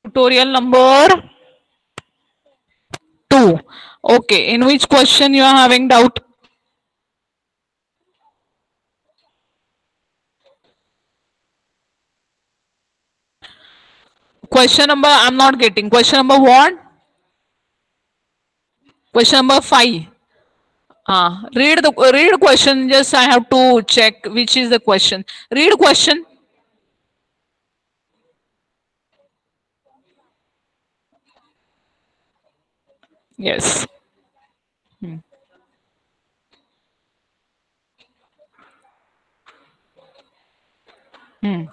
tutorial number 2. Okay, in which question you are having doubt? Question number, I'm not getting. Question number what? Question number 5. Read question. Just I have to check which is the question. Read question. Yes. Hmm. Hmm.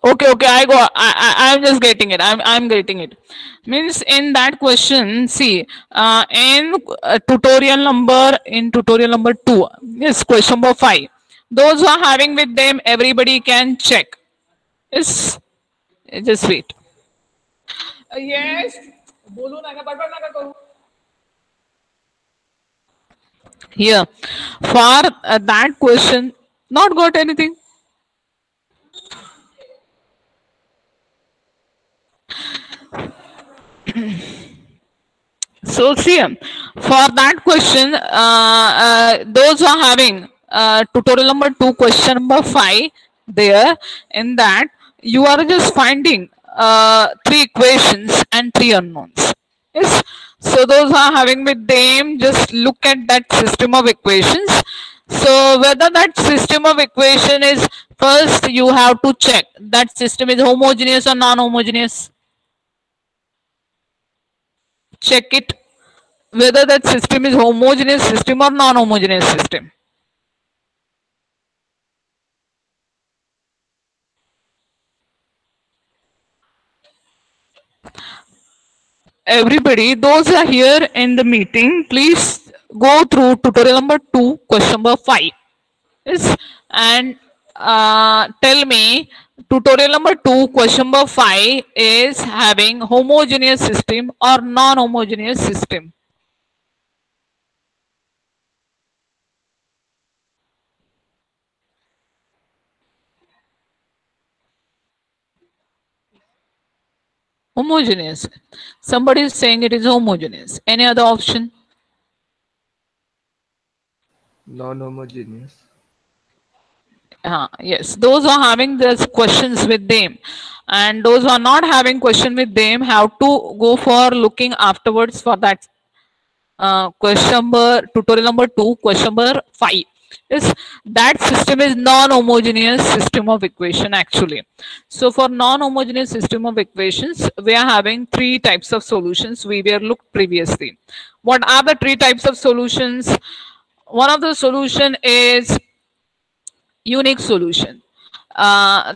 Okay, I go. I'm just getting it. I'm getting it. Means in that question, see, in tutorial number 2, yes, question number 5. Those who are having with them, everybody can check. Yes, just wait. Yes. Here, for that question, not got anything. So see, for that question, those who are having tutorial number 2, question number 5, there in that you are just finding 3 equations and 3 unknowns. Yes. So those who are having with them, just look at that system of equations. So whether that system of equation is, first you have to check that system is homogeneous or non-homogeneous. Check it whether that system is homogeneous system or non-homogeneous system. Everybody, those are here in the meeting, please go through tutorial number 2, question number 5. Yes, and tell me tutorial number 2, question number 5 is having homogeneous system or non-homogeneous system. Homogeneous. Somebody is saying it is homogeneous. Any other option? Non-homogeneous. Yes, those who are having these questions with them and those who are not having question with them have to go for looking afterwards for that question number, tutorial number 2, question number 5. Yes, that system is non-homogeneous system of equation actually. So for non-homogeneous system of equations, we are having 3 types of solutions we were looked previously. What are the 3 types of solutions? One of the solution is unique solution,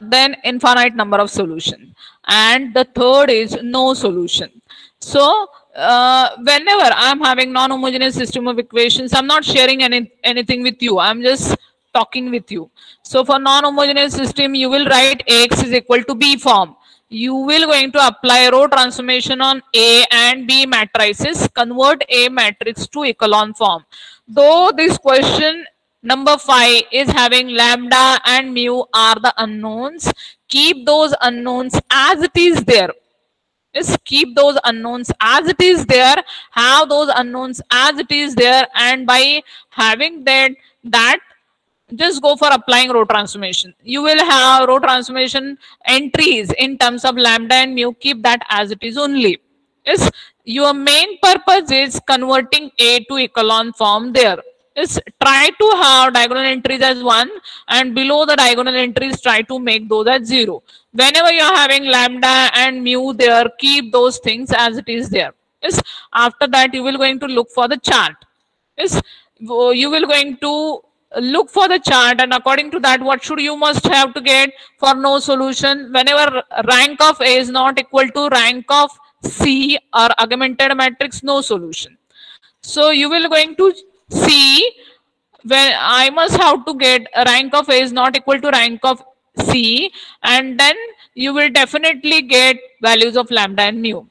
then infinite number of solution, and the third is no solution. So whenever I'm having non-homogeneous system of equations, I'm not sharing anything with you, I'm just talking with you. So for non-homogeneous system, you will write Ax is equal to B form. You will going to apply row transformation on A and B matrices, convert A matrix to echelon form. Though this question number 5 is having lambda and mu are the unknowns, keep those unknowns as it is there. Is keep those unknowns as it is there, have those unknowns as it is there, and by having that just go for applying row transformation. You will have row transformation entries in terms of lambda and mu, keep that as it is only. Yes, your main purpose is converting A to echelon form there. Is try to have diagonal entries as 1 and below the diagonal entries try to make those as 0. Whenever you are having lambda and mu there, keep those things as it is there. Yes, after that you will going to look for the chart. Yes, you will going to look for the chart, and according to that what should you must have to get for no solution. Whenever rank of A is not equal to rank of C or augmented matrix, no solution. So you will going to see when I must have to get a rank of A is not equal to rank of C, and then you will definitely get values of lambda and mu.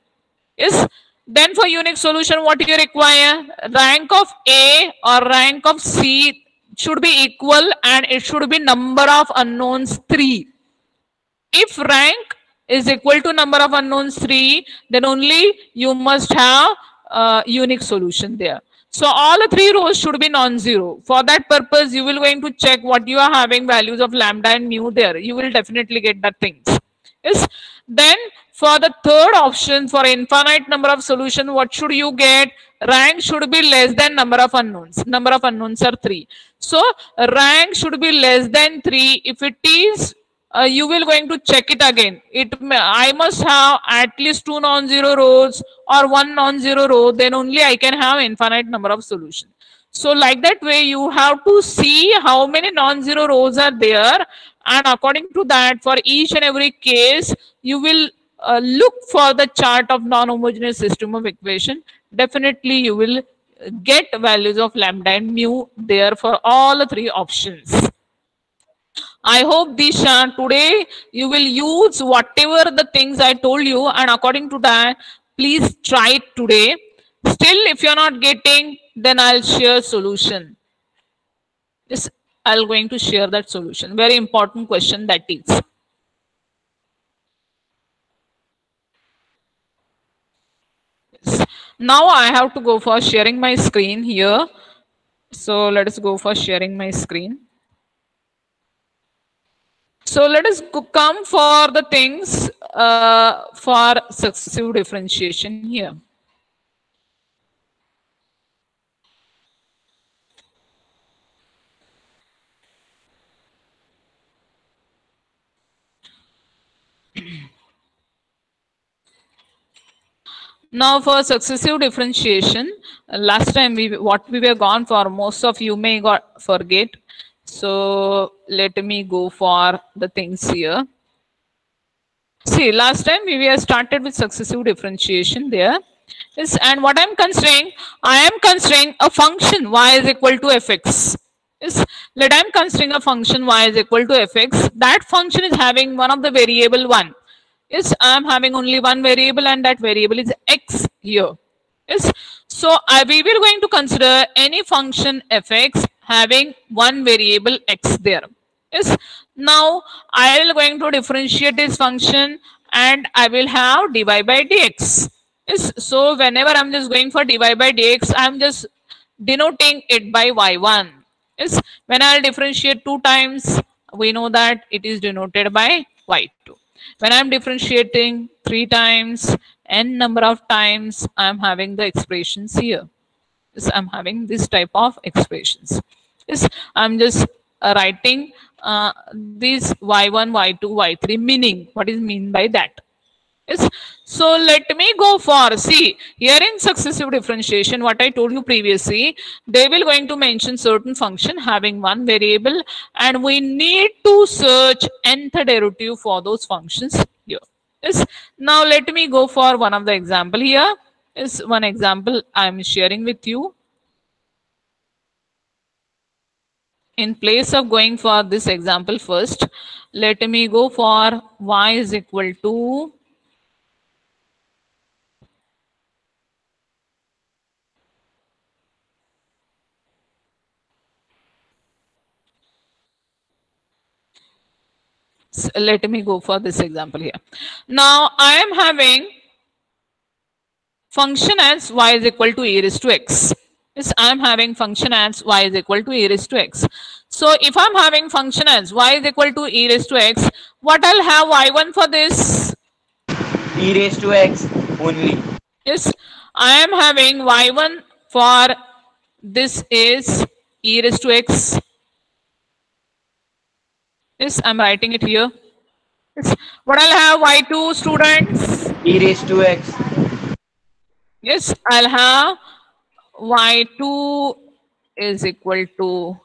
Yes. Then for unique solution, what you require? Rank of A or rank of C should be equal and it should be number of unknowns 3. if rank is equal to number of unknowns 3, then only you must have a unique solution there. So all the 3 rows should be non-zero. For that purpose, you will going to check what you are having values of lambda and mu there. You will definitely get that things. Yes. Then for the third option, for infinite number of solution, what should you get? Rank should be less than number of unknowns. Number of unknowns are 3. So rank should be less than 3. If it is, you will going to check it again. I must have at least 2 non-zero rows or 1 non-zero row, then only I can have infinite number of solutions. So like that way, you have to see how many non-zero rows are there, and according to that, for each and every case, you will look for the chart of non-homogeneous system of equation. Definitely you will get values of lambda and mu there for all the 3 options. I hope Disha, today you will use whatever the things I told you, and according to that, please try it today. Still, if you're not getting, then I'll share solution. Yes, I'll going to share that solution. Very important question that is. Yes. Now I have to go for sharing my screen here. So let us go for sharing my screen. So let us come for the things for successive differentiation here. Now for successive differentiation, last time what we were gone for, most of you may forget. So let me go for the things here. See, last time we were started with successive differentiation there. Yes, and what I'm considering, I am considering a function y is equal to fx. Yes, let I'm considering a function y is equal to fx. That function is having one of the variable 1. Yes, I am having only one variable, and that variable is x here. Yes, so we will going to consider any function fx having one variable x there. Yes, now I will going to differentiate this function, and I will have dy by dx. Yes, so whenever I'm just going for dy by dx, I'm just denoting it by y1. Yes, when I'll differentiate 2 times, we know that it is denoted by y2. When I'm differentiating 3 times, n number of times, I'm having the expressions here. Yes, I'm having this type of expressions. Yes, I'm just writing these y1, y2, y3 meaning. What is mean by that? Yes. So let me go for, see, here in successive differentiation, what I told you previously, they will going to mention certain function having one variable, and we need to search nth derivative for those functions here. Yes. Now let me go for one of the example here. Is one example I'm sharing with you. In place of going for this example first, let me go for y is equal to let me go for this example here. Now I am having function as y is equal to e raised to x. Yes, I am having function as y is equal to e raised to x. So if I'm having function as y is equal to e raised to x, what I'll have y1 for this? E raised to x only. Yes, I am having y1 for this is e raised to x. Yes, I'm writing it here. Yes. What I'll have y2, students? E raised to x. Yes, I'll have y2 is equal to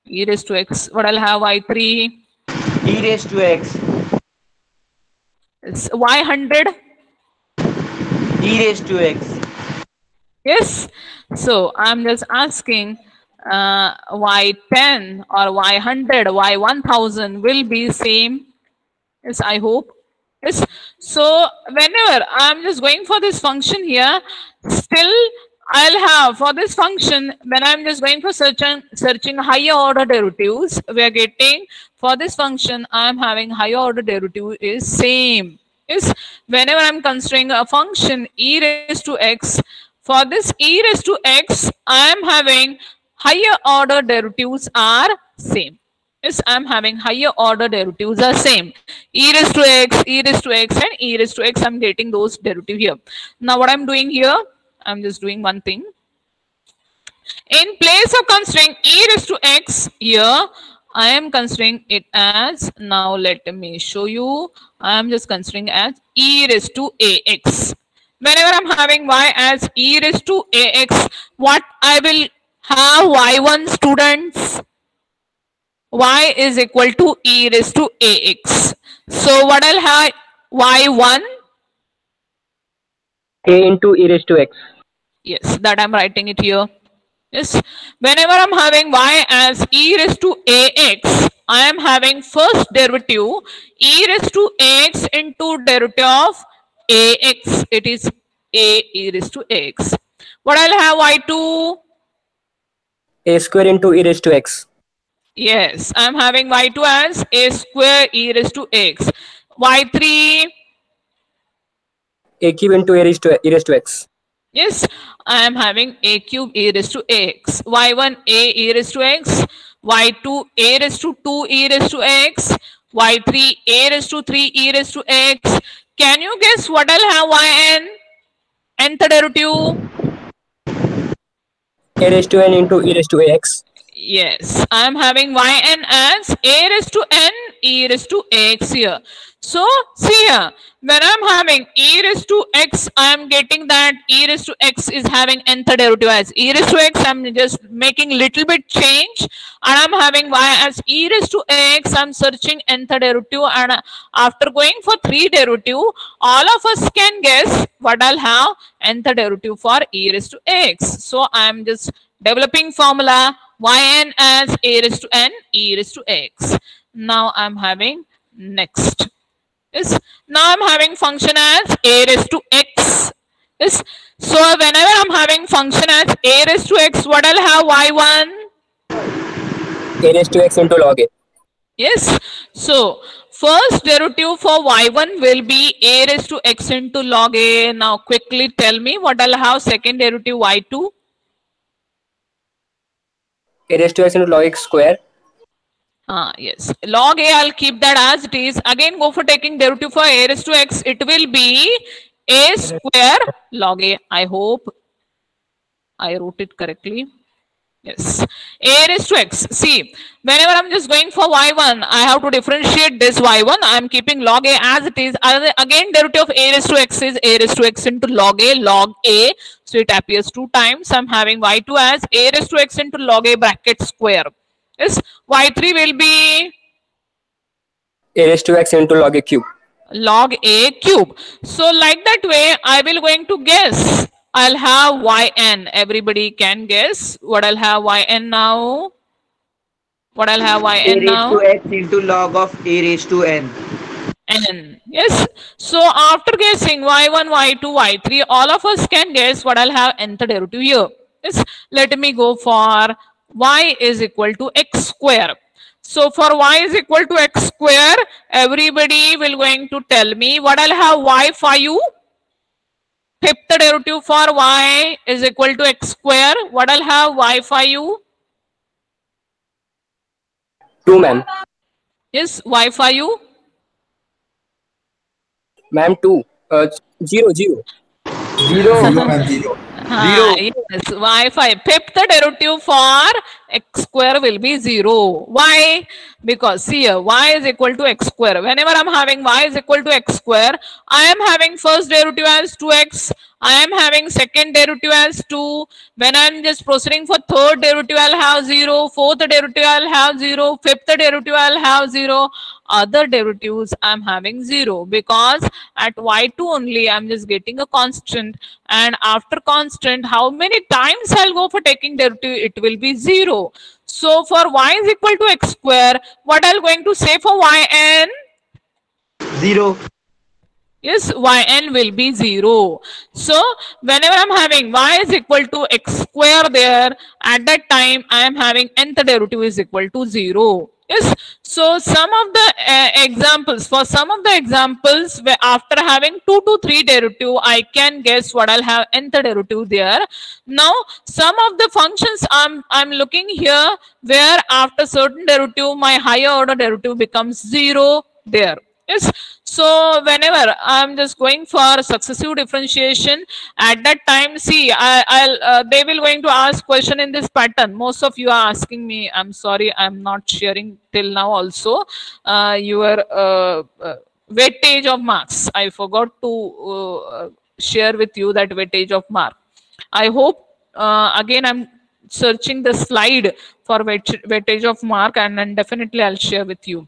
e raised to x. What I'll have y3? E raised to x. It's y100. E raised to x. Yes. So I'm just asking y10 or y100, y1000 will be same. Yes, I hope. Yes. So whenever I'm just going for this function here, still I'll have for this function, when I'm just going for searching higher order derivatives, we are getting for this function, I'm having higher order derivative is same. Is whenever I'm considering a function e raised to x, for this e raised to x, I am having higher order derivatives are same. Yes, I'm having higher order derivatives are same. E raised to x, e raised to x, and e raised to x. I'm getting those derivative here. Now what I'm doing here, I'm just doing one thing. In place of considering e raised to x here, I am considering it as, now let me show you, I am just considering as e raised to ax. Whenever I'm having y as e raised to ax, what I will have y1 students? Y is equal to e raised to ax. So what I'll have y1? A into e raised to x. Yes, that I'm writing it here. Yes, whenever I'm having y as e raised to ax, I am having first derivative e raised to ax into derivative of ax. It is a e raised to ax. What I'll have y2? A square into e raised to x. Yes, I'm having y2 as a square e raised to x. y3? A cube into e raised to x. Yes, I am having a cube e raised to x. y1 a e raised to x. y2 a raised to 2 e raised to x. y3 a raised to 3 e raised to x. Can you guess what I'll have yn? Nth derivative? A raised to n into e raised to ax. Yes, I am having yn as a raised to n e raised to x here. So, see here, when I'm having e raised to x, I am getting that e raised to x is having nth derivative as e raised to x. I'm just making little bit change, and I'm having y as e raised to x. I'm searching nth derivative, and after going for 3 derivative, all of us can guess what I'll have nth derivative for e raised to x. So, I'm just developing formula yn as a raised to n e raised to x. Now I'm having next. Yes. Now I'm having function as a raised to x. Yes. So whenever I'm having function as a raised to x, what I'll have y1? A raised to x into log a. Yes. So first derivative for y1 will be a raised to x into log a. Now quickly tell me what I'll have second derivative y2. A raised to x into log x square. Yes, log a, I'll keep that as it is. Again, go for taking derivative for a raised to x. It will be a square log a. I hope I wrote it correctly. Yes, a raised to x. See, whenever I'm just going for y1, I have to differentiate this y1. I'm keeping log a as it is. Again, derivative of a raised to x is a raised to x into log a. So it appears 2 times. I'm having y2 as a raised to x into log a bracket square. Yes, y3 will be A raised to x into log a cube. Log a cube. So like that way, I will going to guess. I'll have yn. Everybody can guess what I'll have yn now. What I'll have yn now? A raised to x into log of a raised to n. N. Yes. So after guessing y1, y2, y3, all of us can guess what I'll have nth derivative here. Yes. Let me go for y is equal to x square. So for y is equal to x square, everybody will going to tell me what I'll have y5. Fifth derivative for y is equal to x square. What I'll have y5? 2, ma'am. Yes, y5. Ma'am, 2. 0, 0. 0. Yes, y5. Fifth derivative for x square will be 0. Why? Because see here, y is equal to x square. Whenever I'm having y is equal to x square, I am having first derivative as 2x. I am having second derivative as 2. When I'm just proceeding for third derivative, I'll have 0. Fourth derivative, I'll have 0. Fifth derivative, I'll have 0. Other derivatives, I'm having 0. Because at y2 only, I'm just getting a constant. And after constant, how many times I'll go for taking derivative? It will be 0. So for y is equal to x square, what I'm going to say for yn? 0. Yes, yn will be 0. So whenever I'm having y is equal to x square there, at that time I am having nth derivative is equal to 0. Yes, so some of the examples, for some of the examples where after having 2 to 3 derivative, I can guess what I'll have nth derivative there. Now some of the functions I'm looking here where after certain derivative my higher order derivative becomes 0 there. Yes, so whenever I'm just going for successive differentiation, at that time, see, I'll they will going to ask question in this pattern. Most of you are asking me. I'm sorry, I'm not sharing till now. Also, your weightage of marks. I forgot to share with you that weightage of mark. I hope again I'm searching the slide for weightage of mark, and then definitely I'll share with you.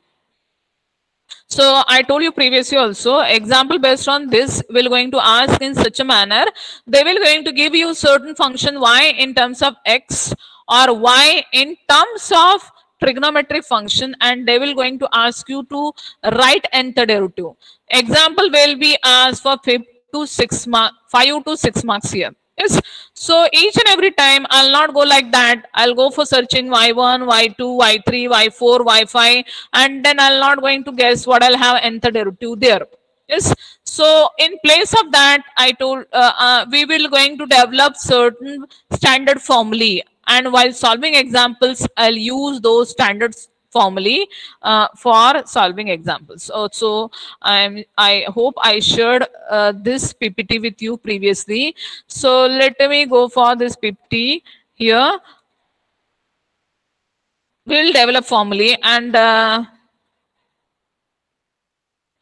So I told you previously also, example based on this will going to ask in such a manner, they will going to give you certain function y in terms of x or y in terms of trigonometric function, and they will going to ask you to write nth derivative. Example will be asked for 5 to 6 marks here. Yes, so each and every time I'll not go like that. I'll go for searching y1, y2, y3, y4, y5, and then I'll not going to guess what I'll have nth derivative there. Yes, so in place of that, I told we will going to develop certain standard formulae, and while solving examples, I'll use those standard formulae for solving examples. So I hope I shared this PPT with you previously. So let me go for this PPT here. We'll develop formulae, and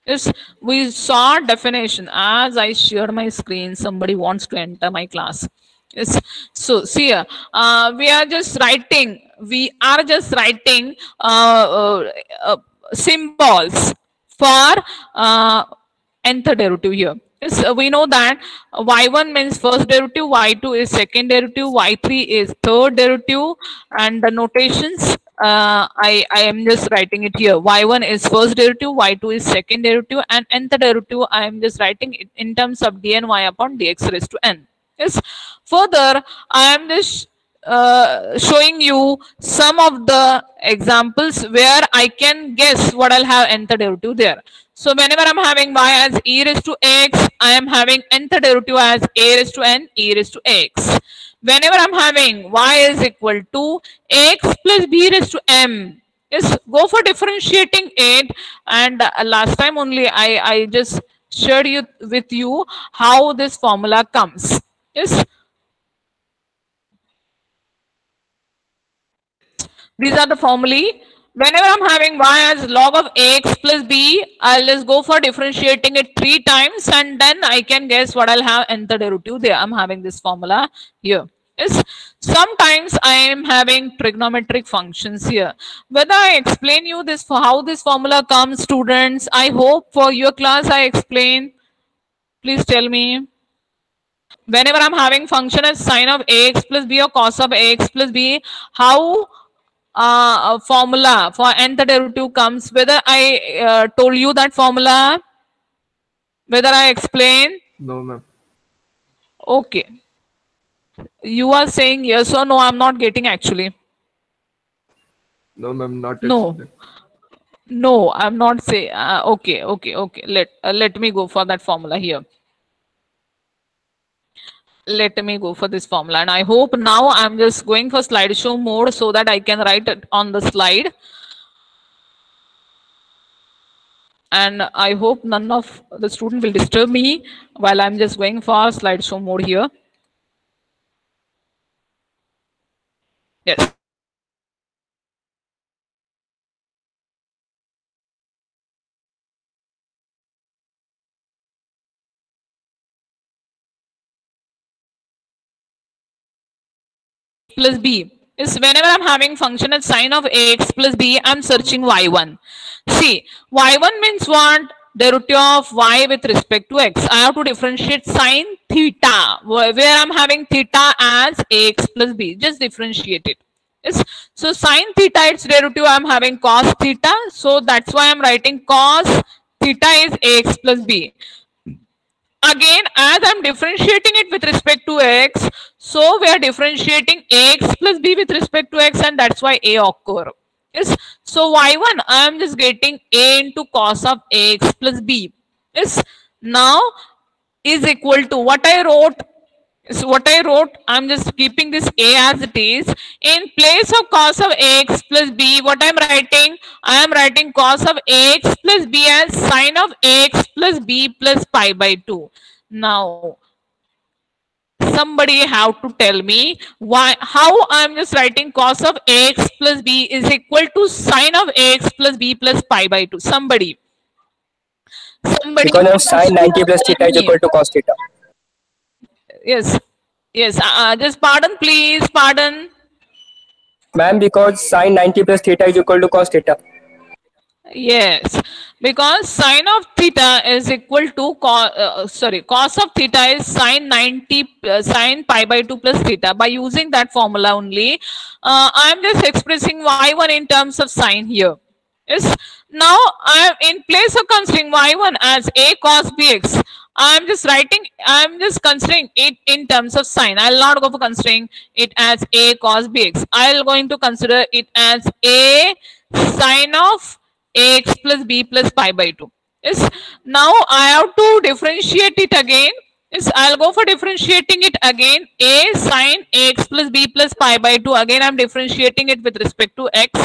yes, we saw definition. As I shared my screen, somebody wants to enter my class. Yes, so see here, we are just writing symbols for nth derivative here. Yes, we know that y1 means first derivative, y2 is second derivative, y3 is third derivative, and the notations I am just writing it here. Y1 is first derivative, y2 is second derivative, and nth derivative I am just writing it in terms of dny upon dx raised to n. Yes. Further, I am just showing you some of the examples where I can guess what I'll have nth derivative there. So whenever I'm having y as e raised to x, I am having nth derivative as a raised to n, e raised to x. Whenever I'm having y is equal to x plus b raised to m, yes, go for differentiating it. And last time only I just shared with you how this formula comes. Yes, these are the formulae. Whenever I'm having y as log of x plus b, I'll just go for differentiating it 3 times, and then I can guess what I'll have nth derivative there. I'm having this formula here. Yes, sometimes I am having trigonometric functions here. Whether I explain you this for how this formula comes, students, I hope for your class I explain. Please tell me. Whenever I'm having function as sine of ax plus b or cos of ax plus b, how a formula for nth derivative comes, whether I told you that formula, whether I explain? No, ma'am. Okay. You are saying yes or no? I'm not getting actually. No, ma'am, not No. explained. No, I'm not saying. Okay. Let me go for that formula here. Let me go for this formula, and I hope now I'm just going for slideshow mode so that I can write it on the slide. And I hope none of the student will disturb me while I'm just going for slideshow mode here. Yes. Plus b is whenever I'm having function as sine of ax plus b, I'm searching y1. See, y1 means what? Derivative of y with respect to x. I have to differentiate sine theta, where I'm having theta as ax plus b. Just differentiate it. Yes. So sine theta, its derivative, I'm having cos theta. So that's why I'm writing cos theta is ax plus b. again, as I'm differentiating it with respect to x, so we are differentiating x plus b with respect to x, and that's why a occur. Yes. So y1, I am just getting a into cos of x plus b. Yes. Now is equal to what I wrote. So what I wrote, I'm just keeping this a as it is. In place of cos of x plus b, what I'm writing? I am writing cos of x plus b as sine of x plus b plus pi by 2. Now, somebody have to tell me why, how I'm just writing cos of x plus b is equal to sine of x plus b plus pi by 2. Somebody. Because of sine 90 plus theta is equal to cos theta. Yes. Yes. Just pardon, please. Pardon. Ma'am, because sine 90 plus theta is equal to cos theta. Yes. Because sine of theta is equal to cos of theta is sine 90 sine pi by 2 plus theta. By using that formula only, I am just expressing y1 in terms of sine here. Yes. Now I am in place of considering y1 as a cos bx. I'm just considering it in terms of sine. I'll not go for considering it as a cos bx. I'll going to consider it as a sine of x plus b plus pi by 2. Yes. Now I have to differentiate it again. Yes. I'll go for differentiating it again. A sine x plus b plus pi by 2. Again, I'm differentiating it with respect to x.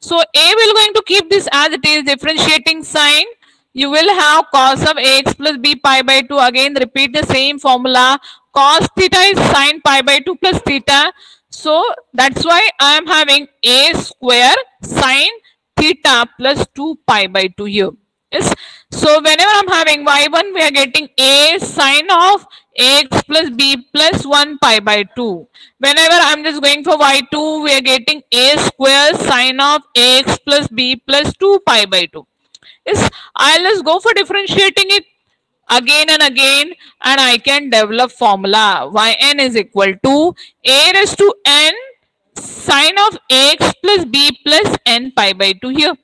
So a will going to keep this as it is, differentiating sine. You will have cos of x plus b pi by 2. Again, repeat the same formula. Cos theta is sine pi by 2 plus theta. So that's why I am having a square sine theta plus 2 pi by 2 here. Yes. So whenever I'm having y1, we are getting a sine of x plus b plus 1 pi by 2. Whenever I'm just going for y2, we are getting a square sine of x plus b plus 2 pi by 2. Yes, I'll just go for differentiating it again and again, and I can develop formula yn is equal to a raised to n sine of x plus b plus n pi by 2 here.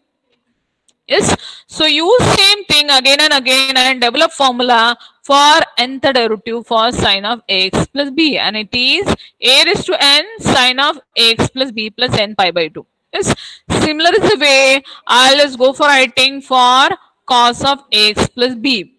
Yes, so use same thing again and again and develop formula for nth derivative for sine of x plus b, and it is a raised to n sine of x plus b plus n pi by 2. Yes, similar is the way I'll just go for writing for cos of x plus b.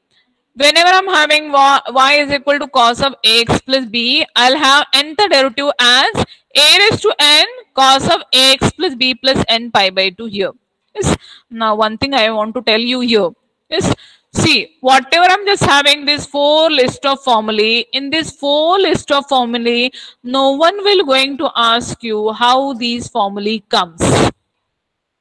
Whenever I'm having y is equal to cos of x plus b, I'll have nth derivative as a raised to n cos of x plus b plus n pi by 2 here. Yes. Now one thing I want to tell you here is, see, whatever I'm just having this 4 list of formulae, in this 4 list of formulae, no one will going to ask you how these formulae comes.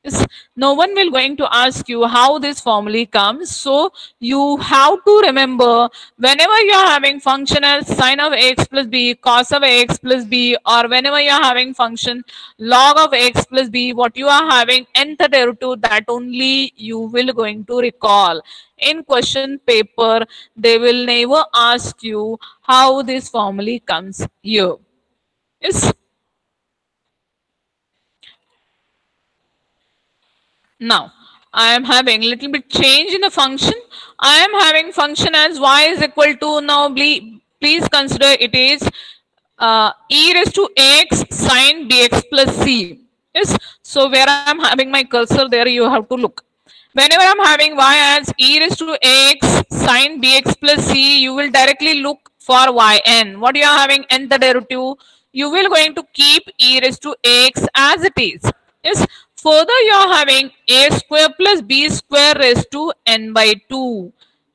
Yes. No one will going to ask you how this formulae comes. So you have to remember, whenever you are having function as sine of x plus b, cos of x plus b, or whenever you are having function log of x plus b, what you are having nth derivative, that only you will going to recall. In question paper, they will never ask you how this formulae comes here. Yes. Now, I am having little bit change in the function. I am having function as y is equal to, now please consider it is e raised to x sine bx plus c. Yes. So where I am having my cursor, there you have to look. Whenever I'm having y as e raised to x sine bx plus c, you will directly look for yn. What you are having nth derivative, you will going to keep e raised to x as it is. Yes. Further, you are having a square plus b square raised to n by 2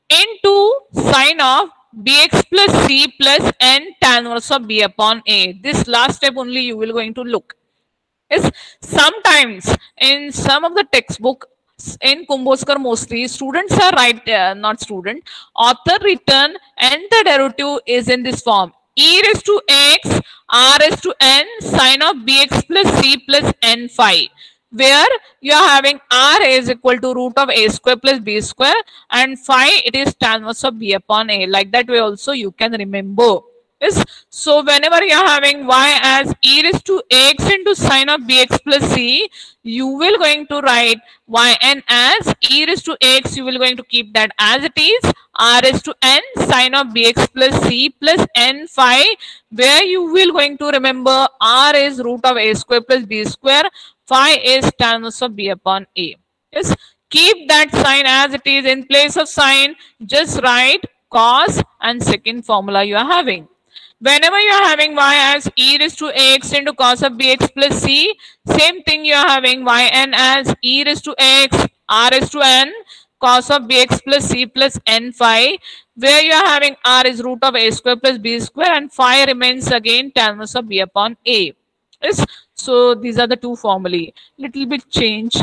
into sine of bx plus c plus n tan inverse of b upon a. This last step only you will going to look. Yes. Sometimes in some of the textbook, in Kumboskar mostly, students are author written and the derivative is in this form. E raised to x r raised to n sine of bx plus c plus n phi, where you are having r is equal to root of a square plus b square, and phi it is tan inverse of b upon a. Like that way also you can remember. Yes. So whenever you are having y as e raised to x into sine of bx plus c, you will going to write yn as e raised to x. You will going to keep that as it is, r raised to n sine of bx plus c plus n phi, where you will going to remember r is root of a square plus b square, phi is tan inverse of b upon a. Yes. Keep that sign as it is. In place of sign, just write cos and second formula you are having. Whenever you are having y as e raised to x into cos of bx plus c, same thing you are having yn as e raised to x r raised to n cos of bx plus c plus n phi, where you are having r is root of a square plus b square and phi remains again tan inverse of b upon a. Yes. So these are the two formulae. Little bit change.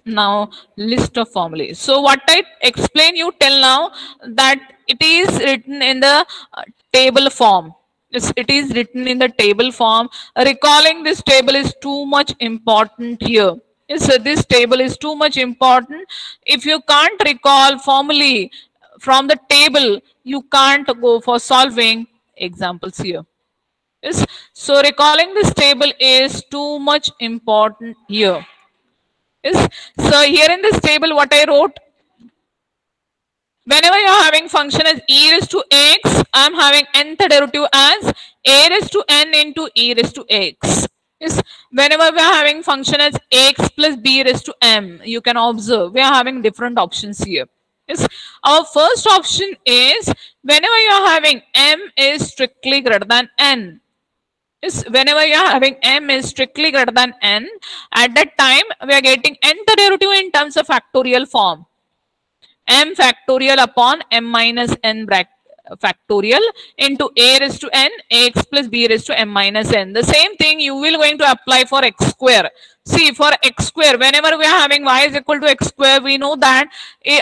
Now list of formulae. So what I explain you till now, that it is written in the table form. Yes, it is written in the table form. Recalling this table is too much important here. Yes, so this table is too much important. If you can't recall formulae from the table, you can't go for solving examples here. Yes, so recalling this table is too much important here. Yes. So here in this table, what I wrote, whenever you are having function as e raised to x, I am having nth derivative as a raised to n into e raised to x. Yes. Whenever we are having function as x plus b raised to m, you can observe we are having different options here. Yes. Our first option is whenever you are having m is strictly greater than n. Is whenever you are having m is strictly greater than n, at that time we are getting nth derivative in terms of factorial form. M factorial upon m minus n factorial into a raised to n x plus b raised to m minus n. The same thing you will going to apply for x square. See, for x square, whenever we are having y is equal to x square, we know that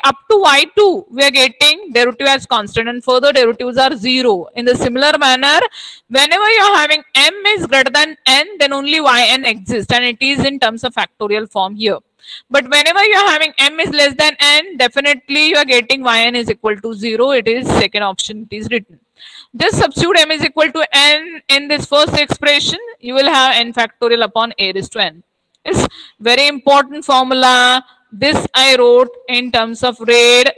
up to y2 we are getting derivative as constant and further derivatives are 0. In the similar manner, whenever you are having m is greater than n, then only yn exists and it is in terms of factorial form here. But whenever you are having m is less than n, definitely you are getting yn is equal to 0. It is second option, it is written. Just substitute m is equal to n in this first expression, you will have n factorial upon a raised to n. It's very important formula. This I wrote in terms of red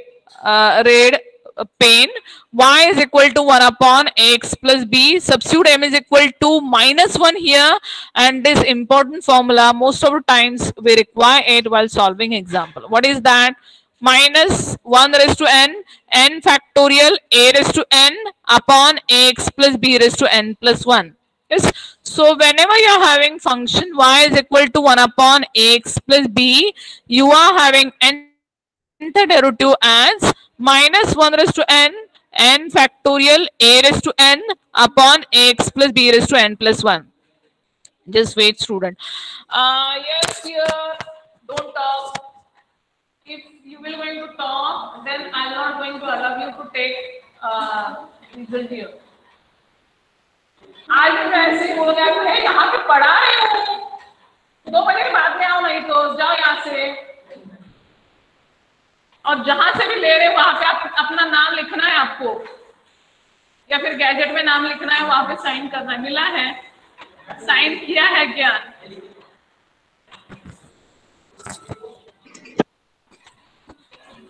pane. Y is equal to 1 upon x plus b. Substitute m is equal to minus 1 here. And this important formula, most of the times we require it while solving example. What is that? Minus 1 raised to n factorial a raised to n upon x plus b raised to n plus 1. Yes. So whenever you are having function y is equal to 1 upon x plus b, you are having nth derivative as minus 1 raised to n factorial a raised to n upon x plus b raised to n plus 1. Just wait, student. Yes, here, don't talk. If you will going to talk, then I am not going to allow you to take result here. आज भी मैं ऐसे ही बोल गया कि यहाँ पे पढ़ा रही हूँ, 2 बजे के बाद में आओ, नहीं तो जाओ यहाँ से, और जहां से भी ले रहे वहां पे आप अपना नाम लिखना है आपको, या फिर गैजेट में नाम लिखना है, वहां पे साइन करना है। मिला है, साइन किया है क्या?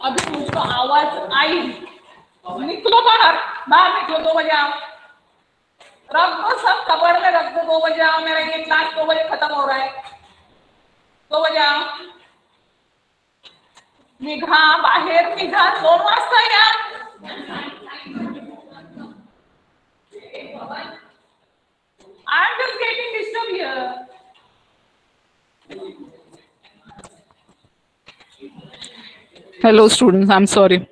अभी मुझको आवाज आई, निकलो बाहर, बाहर निकलो, 2 बजे आओ, रख दो सब कबड़ में रख दो, 2 बजे आओ, मेरा ये क्लास 2 बजे खत्म हो रहा है, 2 बजे आओ। निघा बाहेर, निघा 2 वाजता या। I'm just getting disturbed here. Hello students, I'm sorry.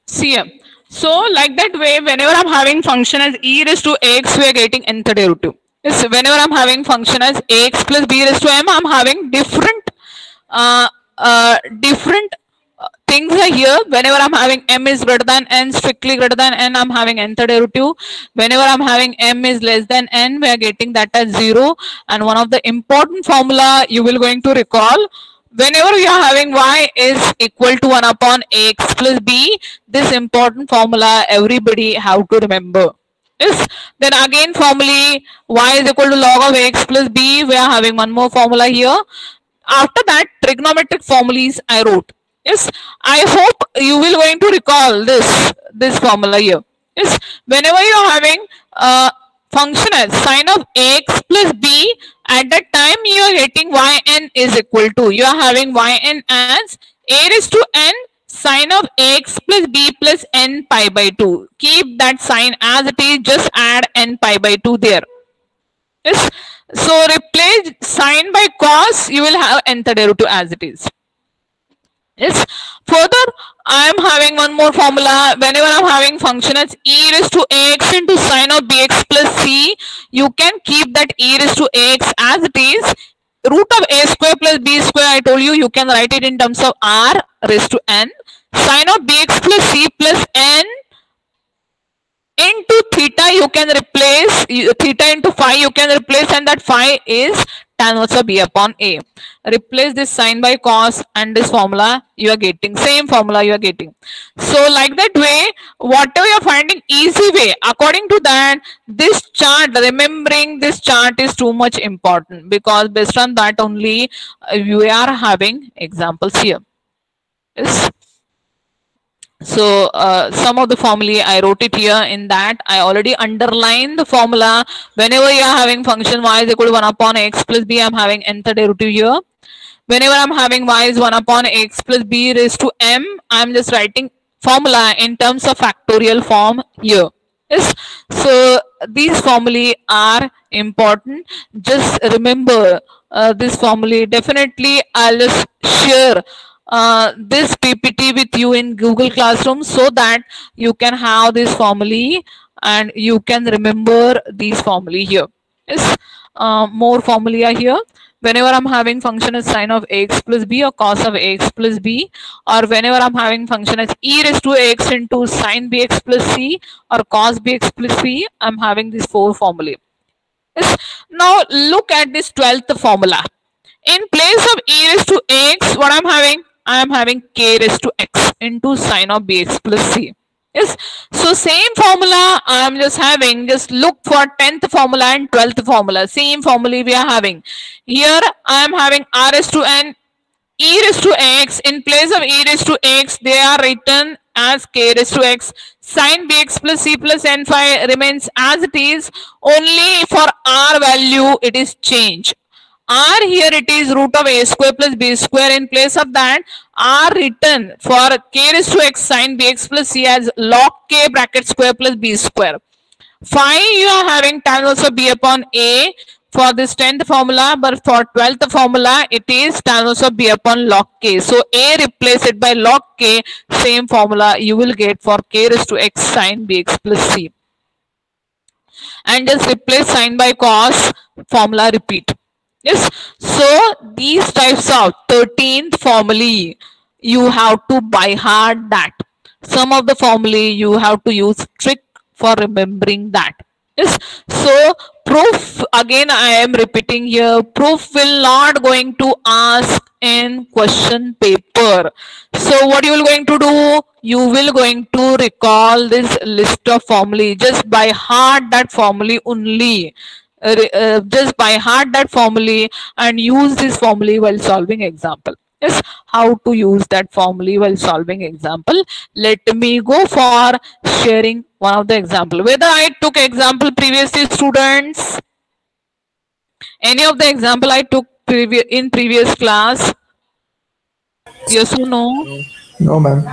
See here. So like that way, whenever I'm having function as e raised to x, we are getting nth derivative. Yes, whenever I'm having function as x plus b raised to m, I'm having different things are here. Whenever I'm having m is greater than n, strictly greater than n, I'm having nth derivative. Whenever I'm having m is less than n, we are getting that as 0. And one of the important formula you will going to recall, whenever you are having y is equal to 1 upon x plus b, this important formula everybody have to remember. Yes. Then again formally y is equal to log of x plus b. We are having one more formula here. After that, trigonometric formulas I wrote. Yes, I hope you will going to recall this formula here. Yes, whenever you are having function as sine of x plus b, at that time you are getting yn is equal to, you are having yn as a raised to n sine of x plus b plus n pi by 2. Keep that sign as it is, just add n pi by 2 there. Yes. So replace sine by cos, you will have nth derivative as it is. Yes. Further, I am having one more formula. Whenever I am having function as e raised to x into sine of bx plus c, you can keep that e raised to x as it is. Root of a square plus b square, I told you, you can write it in terms of r raised to n. Sine of bx plus c plus n into theta, you can replace theta into phi, you can replace, and that phi is tan inverse of b upon a. Replace this sine by cos and this formula you are getting, same formula you are getting. So like that way, whatever you are finding easy way, according to that, this chart, remembering this chart is too much important, because based on that only you are having examples here. Yes. So some of the formulae I wrote it here. In that I already underlined the formula. Whenever you are having function y is equal to 1 upon x plus b, I am having nth derivative here. Whenever I am having y is 1 upon x plus b raised to m, I am just writing formula in terms of factorial form here. Yes. So these formulae are important. Just remember this formulae. Definitely I'll just share this PPT with you in Google Classroom, so that you can have this formulae and you can remember these formulae here. Yes. More formulae are here. Whenever I'm having function as sine of x plus b or cos of x plus b, or whenever I'm having function as e raised to x into sine bx plus c or cos bx plus c, I'm having these 4 formulae. Yes. Now look at this 12th formula. In place of e raised to x, what I'm having? I am having k raised to x into sine of bx plus c. Yes. So same formula I am just having. Just look for 10th formula and 12th formula. Same formula we are having. Here I am having r raised to n, e raised to x. In place of e raised to x, they are written as k raised to x. Sine bx plus c plus n phi remains as it is. Only for r value it is changed. R here it is root of a square plus b square. In place of that, R written for k raised to x sine bx plus c as log k bracket square plus b square. Phi you are having tan inverse of b upon a for this 10th formula, but for 12th formula it is tan inverse of b upon log k. So a replace it by log k, same formula you will get for k raised to x sine bx plus c. And just replace sine by cos, formula repeat. Yes. So these types of 13th formulae, you have to by heart that. Some of the formulae you have to use trick for remembering that. Yes. So proof, again I am repeating here, proof will not going to ask in question paper. So what you will going to do? You will going to recall this list of formulae. Just by heart that formulae only. Just by heart that formulae and use this formulae while solving example. Yes, how to use that formulae while solving example. Let me go for sharing one of the example. Whether I took example previously, students, any of the example I took in previous class? Yes or no? No, ma'am.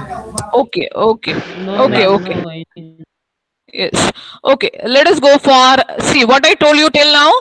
Okay, okay, No, okay, ma'am, okay. no. Yes. Okay. Let us go for, see what I told you till now.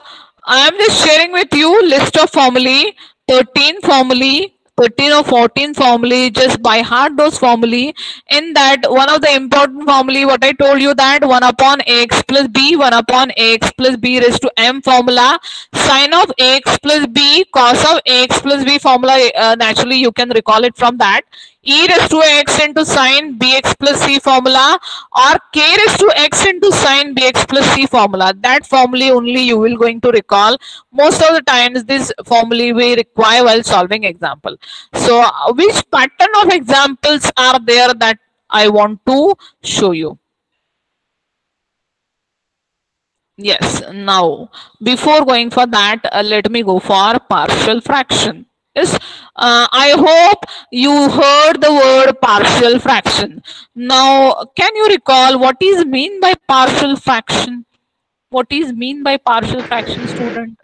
I am just sharing with you list of formulae, 13 formulae, 13 or 14 formulae. Just by heart those formulae. In that, one of the important formulae, what I told you, that 1 upon x plus b, 1 upon x plus b raised to m formula, sine of x plus b, cos of x plus b formula. Naturally, you can recall it from that. e raised to x into sin bx plus c formula or k raised to x into sin bx plus c formula. That formula only you will going to recall. Most of the times this formula we require while solving example. So which pattern of examples are there that I want to show you? Yes, now before going for that, let me go for partial fraction. Yes, I hope you heard the word partial fraction. Now, can you recall what is mean by partial fraction? What is mean by partial fraction, student?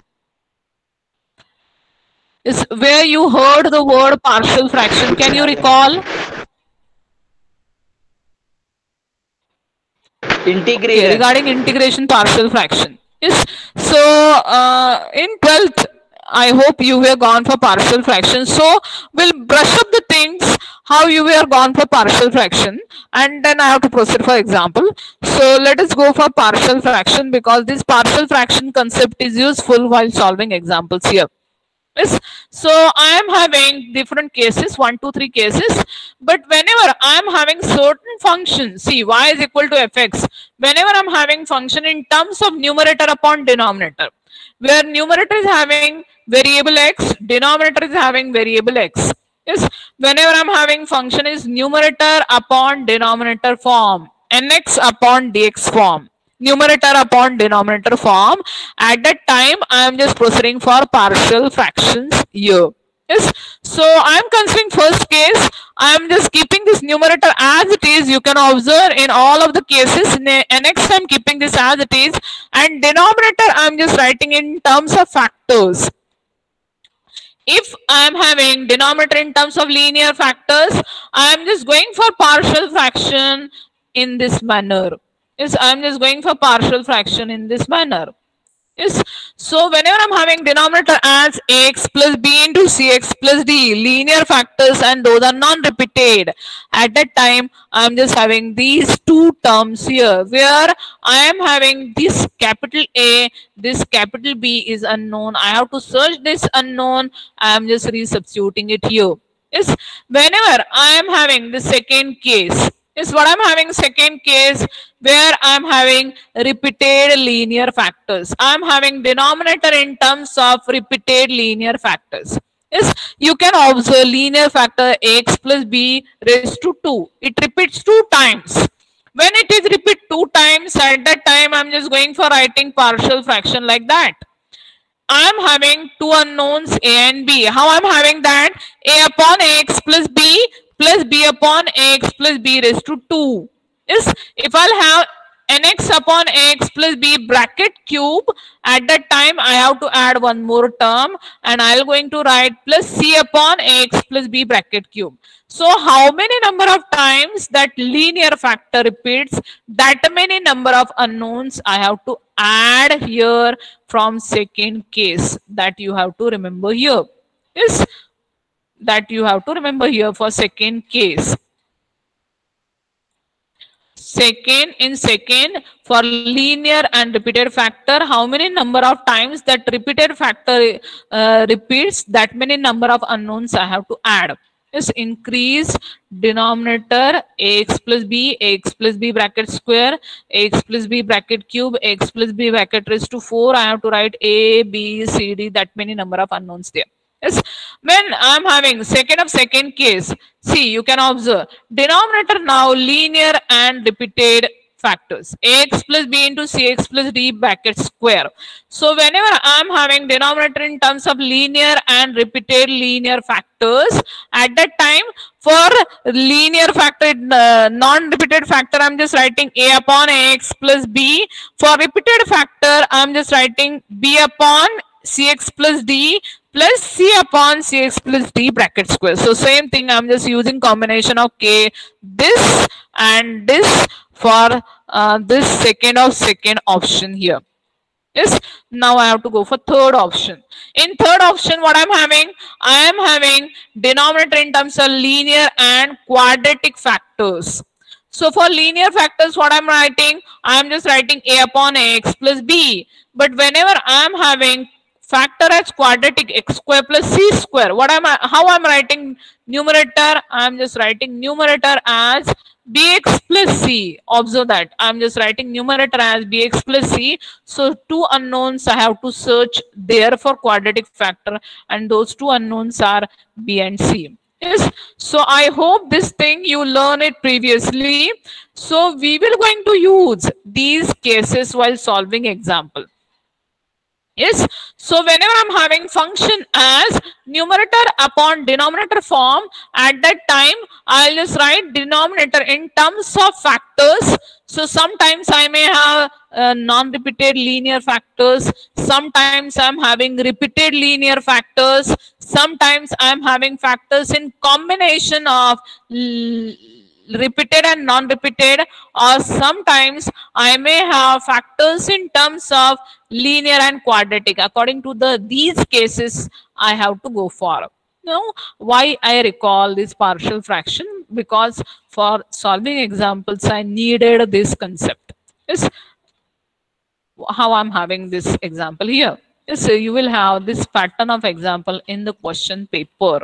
Is where you heard the word partial fraction. Can you recall? Integration. Okay, regarding integration partial fraction. Yes. So in 12th, I hope you were gone for partial fraction. So we'll brush up the things how you were gone for partial fraction, and then I have to proceed for example. So let us go for partial fraction because this partial fraction concept is useful while solving examples here. Yes. So I am having different cases, 1, 2, 3 cases. But whenever I am having certain function, see y is equal to fx. Whenever I am having function in terms of numerator upon denominator, where numerator is having variable x, denominator is having variable x. Yes. Whenever I am having function is numerator upon denominator form, nx upon dx form, numerator upon denominator form, at that time I am just proceeding for partial fractions here. Yes. So I am considering first case. I am just keeping this numerator as it is. You can observe in all of the cases. Next I am keeping this as it is, and denominator I am just writing in terms of factors. If I am having denominator in terms of linear factors, I am just going for partial fraction in this manner. Yes, I am just going for partial fraction in this manner. Yes. So whenever I'm having denominator as x plus b into cx plus d, linear factors, and those are non-repeated, at that time I'm just having these two terms here where I am having this capital A, this capital B is unknown. I have to search this unknown. I am just resubstituting it here. Yes. Whenever I am having the second case, is what I'm having second case where I'm having repeated linear factors. I'm having denominator in terms of repeated linear factors. Yes, you can observe linear factor x plus b raised to 2. It repeats 2 times. When it is repeat 2 times, at that time I'm just going for writing partial fraction like that. I'm having 2 unknowns a and b. How I'm having that? A upon x plus b upon x plus b raised to 2. Yes, if I'll have nx upon x plus b bracket cube, at that time I have to add one more term and I'll going to write plus c upon x plus b bracket cube. So how many number of times that linear factor repeats, that many number of unknowns I have to add here from second case. That you have to remember here. Yes, that you have to remember here for second case. Second for linear and repeated factor, how many number of times that repeated factor repeats, that many number of unknowns I have to add. Is increase denominator x plus b bracket square, x plus b bracket cube, x plus b bracket raised to 4. I have to write a, b, c, d, that many number of unknowns there. Yes. When I'm having second case, see, you can observe denominator now linear and repeated factors, x plus b into cx plus d bracket square. So whenever I'm having denominator in terms of linear and repeated linear factors, at that time for linear factor, non-repeated factor, I'm just writing a upon x plus b. For repeated factor, I'm just writing b upon cx plus d plus c upon cx plus d bracket square. So same thing, I'm just using combination of k, this and this for this second option here. Yes, now I have to go for third option. In third option, what I'm having? I am having denominator in terms of linear and quadratic factors. So for linear factors, what I'm writing? I'm just writing a upon x plus b. But whenever I'm having factor as quadratic x square plus c square. What am I? How I'm writing numerator? I'm just writing numerator as bx plus c. Observe that I'm just writing numerator as bx plus c. So two unknowns I have to search there for quadratic factor, and those two unknowns are b and c. Yes. So I hope this thing you learned it previously. So we will going to use these cases while solving example. Yes. So whenever I'm having function as numerator upon denominator form, at that time I'll just write denominator in terms of factors. So sometimes I may have non-repeated linear factors. Sometimes I'm having repeated linear factors. Sometimes I'm having factors in combination of repeated and non-repeated, or sometimes I may have factors in terms of linear and quadratic. According to these cases I have to go for. Now, why I recall this partial fraction? Because for solving examples I needed this concept. Yes, how I'm having this example here. Yes, so you will have this pattern of example in the question paper.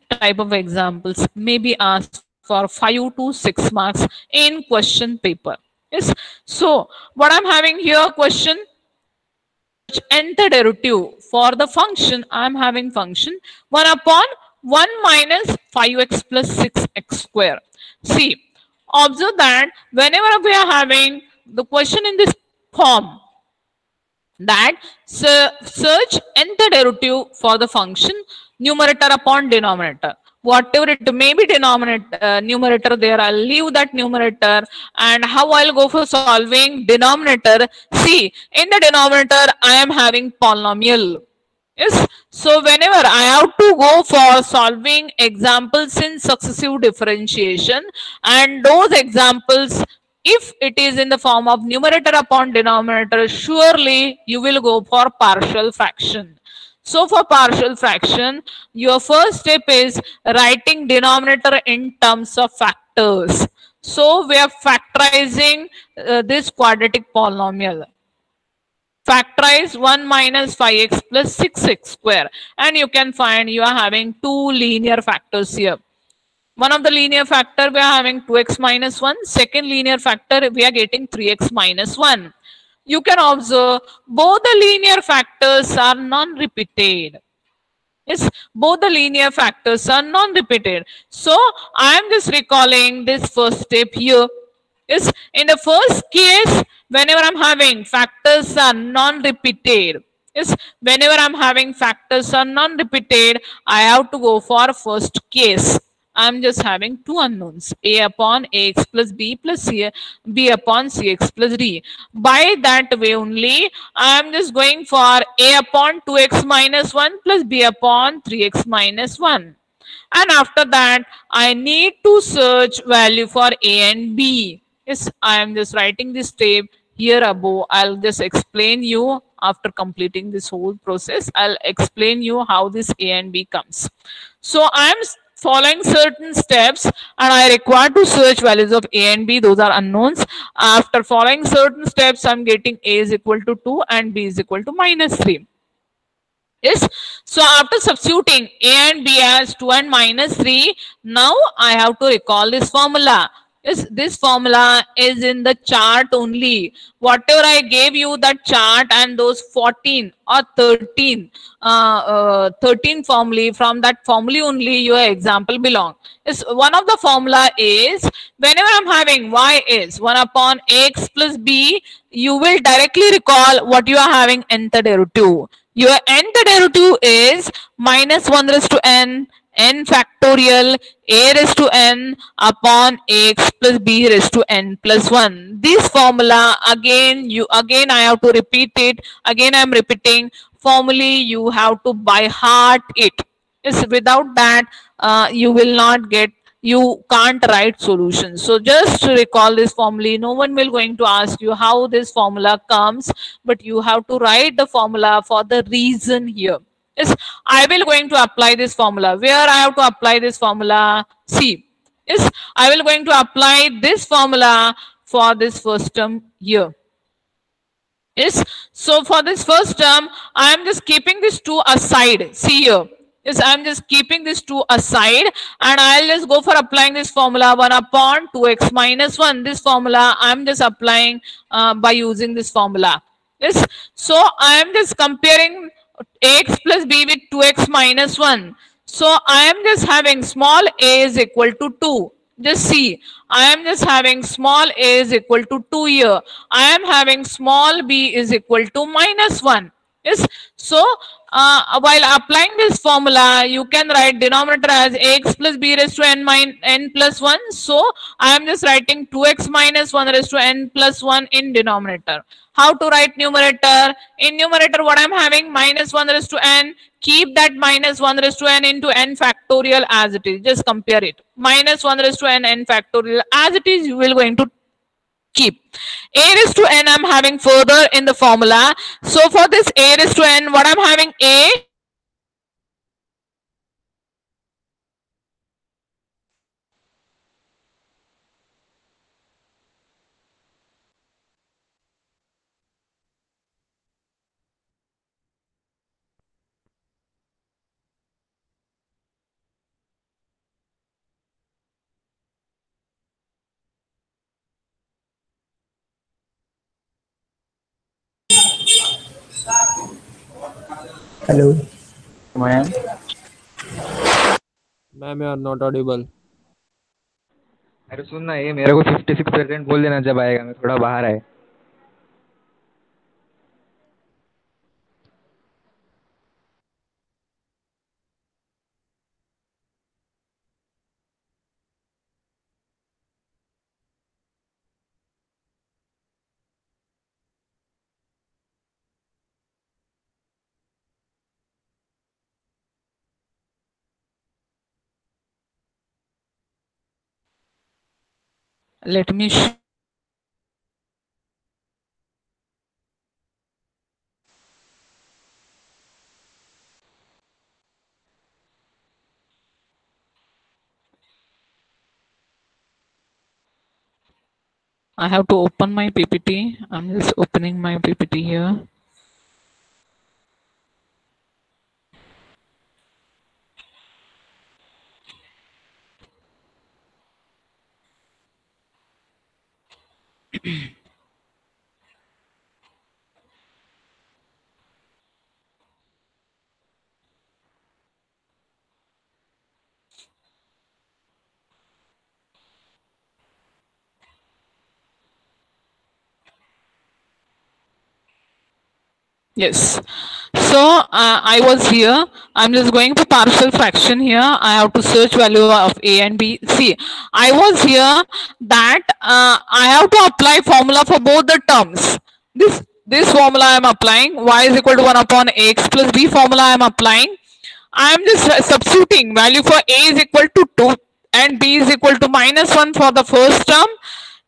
Type of examples may be asked for 5 to 6 marks in question paper. Yes. So what I'm having here, question nth derivative for the function. I'm having function 1 upon 1 minus 5x plus 6x square. See, observe that whenever we are having the question in this form, that search nth derivative for the function numerator upon denominator. Whatever it may be denominator, numerator there, I'll leave that numerator. And how I'll go for solving denominator? See, in the denominator, I am having polynomial. Yes. So whenever I have to go for solving examples in successive differentiation, and those examples, if it is in the form of numerator upon denominator, surely you will go for partial fraction. So for partial fraction, your first step is writing denominator in terms of factors. So we are factorizing this quadratic polynomial. Factorize 1 minus 5x plus 6x square. And you can find you are having two linear factors here. One of the linear factor we are having 2x minus 1. Second linear factor we are getting 3x minus 1. You can observe both the linear factors are non-repeated. Yes, both the linear factors are non-repeated. So I am just recalling this first step here. Yes, in the first case, whenever I'm having factors are non-repeated. Yes, whenever I'm having factors are non-repeated, I have to go for first case. I'm just having two unknowns, a upon ax plus b plus c, b upon cx plus d. By that way only, I'm just going for a upon 2x minus 1 plus b upon 3x minus 1. And after that, I need to search value for a and b. Yes, I am just writing this step here above. I'll just explain you after completing this whole process. I'll explain you how this a and b comes. So I'm following certain steps and I require to search values of a and b. Those are unknowns. After following certain steps, I'm getting a is equal to 2 and b is equal to minus 3. Yes. So after substituting a and b as 2 and minus 3, now I have to recall this formula. Yes, this formula is in the chart only. Whatever I gave you that chart and those 14 or 13 formulae, from that formulae only your example belong. Yes, one of the formula is whenever I'm having y is 1 upon x plus b, you will directly recall what you are having nth derivative. Your nth derivative is minus 1 raised to n factorial a raised to n upon x plus b raised to n plus 1. This formula again I have to repeat it. Again I am repeating. Formally you have to by heart it. Yes, without that you will not get, you can't write solutions. So just to recall this formula. No one will going to ask you how this formula comes, but you have to write the formula for the reason here. Yes, I will going to apply this formula. Where I have to apply this formula? See, yes, I will going to apply this formula for this first term here. Yes. So for this first term, I am just keeping this 2 aside. See here. Yes, I am just keeping this 2 aside, and I'll just go for applying this formula 1 upon 2x minus 1. This formula I am just applying by using this formula. Yes. So I am just comparing ax plus b with 2x minus 1. So I am just having small a is equal to 2. Just see, I am just having small a is equal to 2 here. I am having small b is equal to minus 1. Yes. So while applying this formula, you can write denominator as x plus b raised to n plus 1. So I am just writing 2x minus 1 raised to n plus 1 in denominator. How to write numerator? In numerator, what I am having? Minus 1 raised to n. Keep that minus 1 raised to n into n factorial as it is. Just compare it. Minus 1 raised to n factorial as it is, you will going to keep. A raised to n I'm having further in the formula. So for this a raised to n, what I'm having? A. Hello. Ma'am, Ma'am, you are not audible. अरे सुन ना, ये मेरे को 56% बोल देना जब आएगा, मैं थोड़ा बाहर है. Let me I have to open my PPT. I'm just opening my PPT here. Yes. So I was here. I'm just going for partial fraction here. I have to search value of a and b. See, I was here that I have to apply formula for both the terms. This formula I am applying. Y is equal to 1 upon x plus b formula I am applying. I am just substituting value for a is equal to 2 and b is equal to minus 1 for the first term.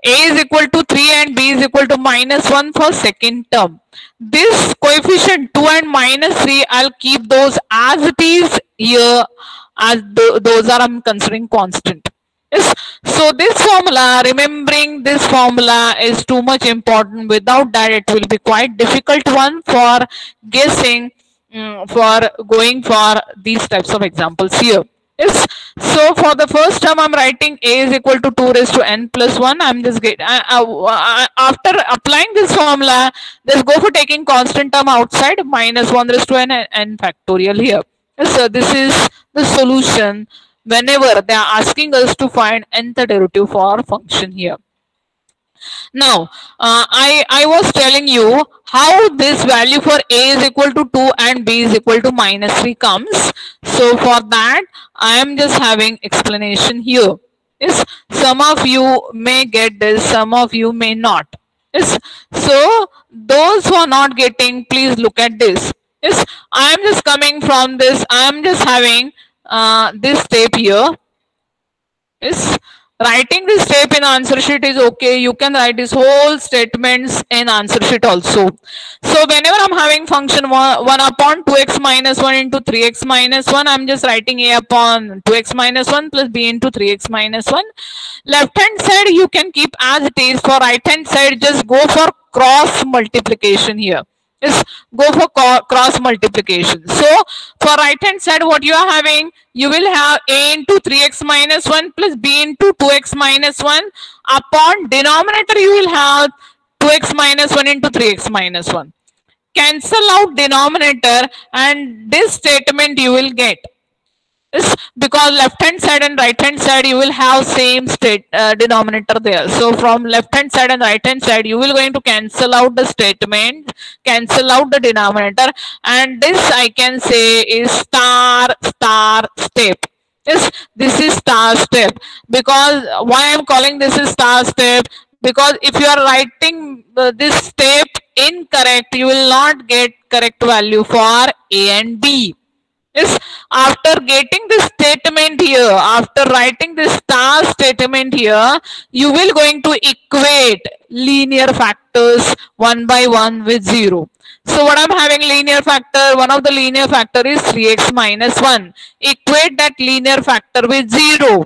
A is equal to 3 and b is equal to minus 1 for second term. This coefficient 2 and minus 3, I'll keep those as it is here, as those are I'm considering constant. Yes. So this formula, remembering this formula is too much important. Without that, it will be quite difficult one for guessing, for going for these types of examples here. Yes. So for the first term, I'm writing a is equal to 2 raised to n plus 1. I'm just after applying this formula, just go for taking constant term outside, minus 1 raised to n factorial here. Yes, so this is the solution whenever they are asking us to find nth derivative for function here. Now, I was telling you how this value for a is equal to 2 and b is equal to minus 3 comes. So for that, I am just having explanation here. Yes, some of you may get this, some of you may not. Yes, so those who are not getting, please look at this. Yes, I am just coming from this. I am just having this step here. Yes. Writing this step in answer sheet is okay. You can write this whole statements in answer sheet also. So whenever I'm having function 1 upon 2x minus 1 into 3x minus 1, I'm just writing a upon 2x minus 1 plus b into 3x minus 1. Left hand side you can keep as it is. For right hand side, just go for cross multiplication here. Is go for cross multiplication. So for right hand side, what you are having, you will have a into 3x minus 1 plus b into 2x minus 1. Upon denominator, you will have 2x minus 1 into 3x minus 1. Cancel out denominator, and this statement you will get. Is because left hand side and right hand side you will have same denominator there. So from left hand side and right hand side you will going to cancel out the statement, cancel out the denominator, and this I can say is star step. This is star step. Because why I am calling this is star step, because if you are writing this step incorrect, you will not get correct value for A and B. Is after getting this statement here, after writing this star statement here, you will going to equate linear factors one by one with 0. So what I'm having linear factor, one of the linear factor is 3x minus 1. Equate that linear factor with 0.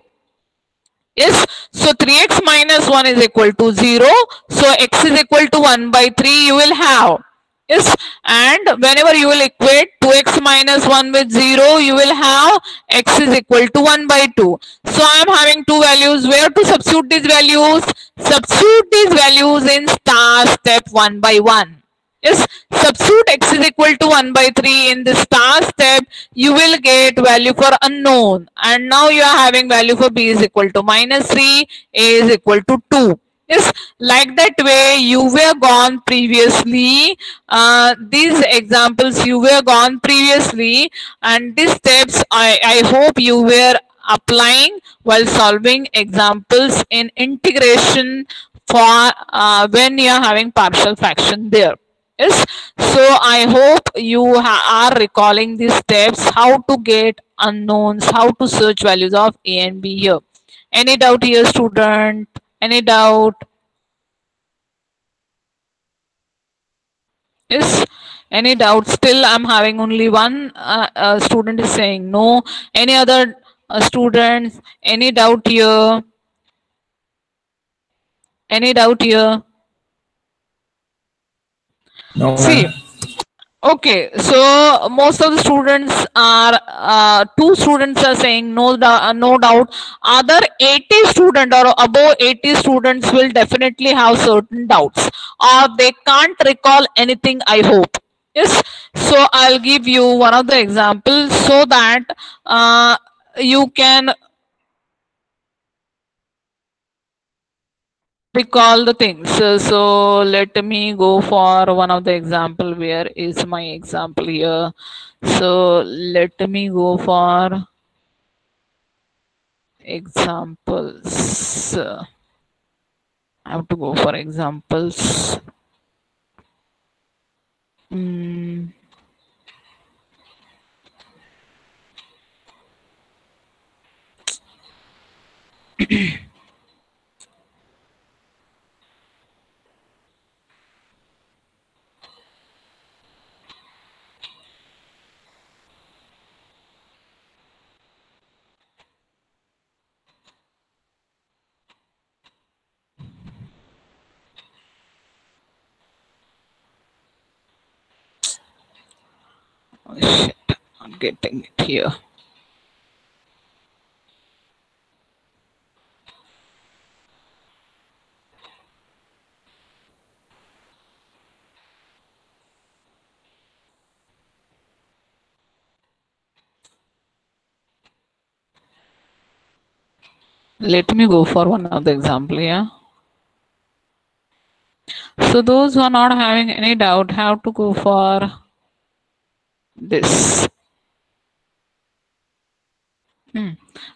Yes, so 3x minus 1 is equal to 0. So x is equal to 1 by 3 you will have. Yes, and whenever you will equate 2x minus 1 with 0, you will have x is equal to 1 by 2. So I am having two values. Where to substitute these values? Substitute these values in star step 1 by 1. Yes, substitute x is equal to 1 by 3 in the star step, you will get value for unknown. And now you are having value for b is equal to minus 3, a is equal to 2. Yes, like that way you were gone previously. These examples you were gone previously, and these steps I hope you were applying while solving examples in integration for when you are having partial fraction there. Yes, so I hope you are recalling these steps, how to get unknowns, how to search values of A and B here. Any doubt here, student? Any doubt? Yes, any doubt? Still I'm having only one student is saying no. Any other students? Any doubt here? Any doubt here? No, See, okay, so most of the students are, 2 students are saying no, no doubt. Other 80 students or above 80 students will definitely have certain doubts, or they can't recall anything, I hope. Yes, so I'll give you one of the examples so that you can recall the things. So let me go for one of the example. Where is my example here? So let me go for examples. I have to go for examples. Oh shit, I'm getting it here. Let me go for one of the example here. So those who are not having any doubt have to go for this.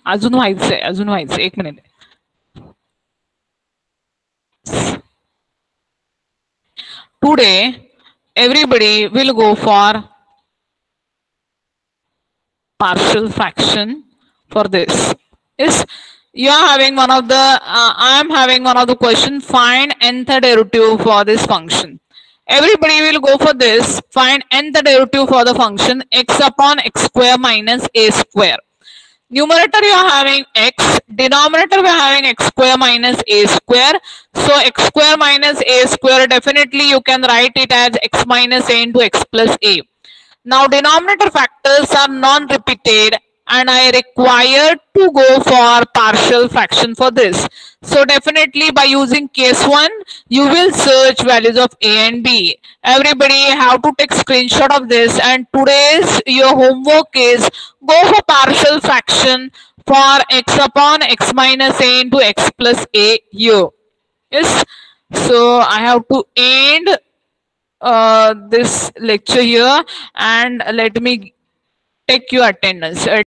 अजून व्हायचंय एक minute. Today everybody will go for partial fraction for this. Yes, you are having one of the I am having one of the question, find nth derivative for this function. Everybody will go for this, find nth derivative for the function x upon x square minus a square. Numerator you are having x, denominator we are having x square minus a square. So x square minus a square, definitely you can write it as x minus a into x plus a. Now denominator factors are non-repeated and I require to go for partial fraction for this. So definitely by using case 1, you will search values of a and b. Everybody have to take screenshot of this, and today's your homework is go for partial fraction for x upon x minus a into x plus a here. Yes. So I have to end this lecture here, and let me take your attendance.